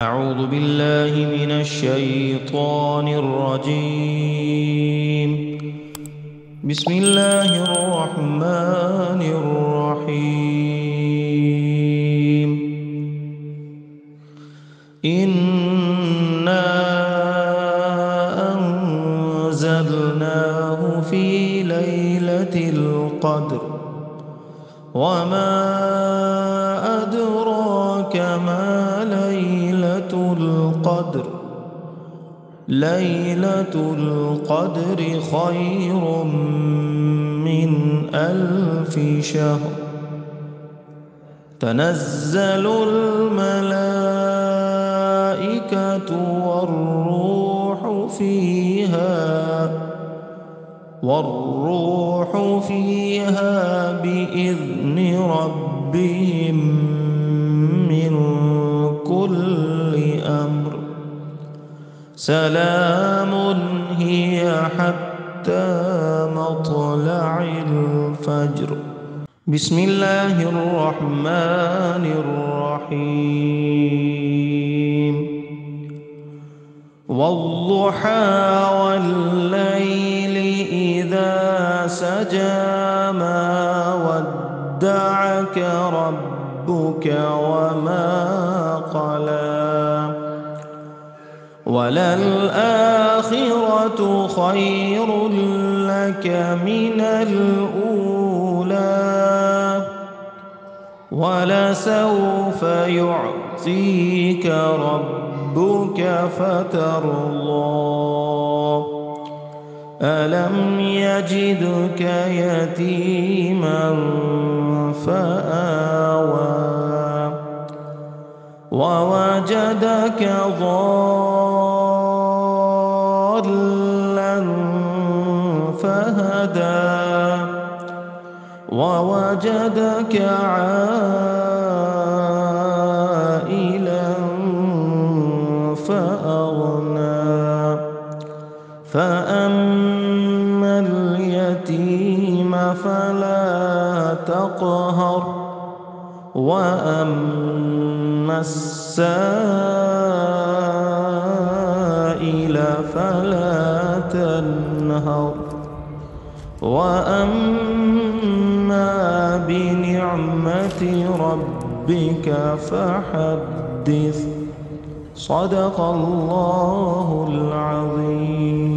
أعوذ بالله من الشيطان الرجيم. بسم الله الرحمن الرحيم. إنا أنزلناه في ليلة القدر وما أدراك ما ليلة القدر. ليلة القدر خير من 1000 شهر. تنزل الملائكة والروح فيها بإذن ربهم من كل أمر. سلام هي حتى مطلع الفجر. بسم الله الرحمن الرحيم. والضحى والليل إذا سجى ما ودعك ربك وما قلى. وللآخرة خير لك من الأولى ولسوف يعطيك ربك فترضى. ألم يجدك يتيما فآوى ووجدك ضالا فهدى ووجدك عائلا فأغنى. فأما اليتيم فلا تقهر وأما السائل فلا تنهر. وأما بنعمة ربك فحدث. صدق الله العظيم.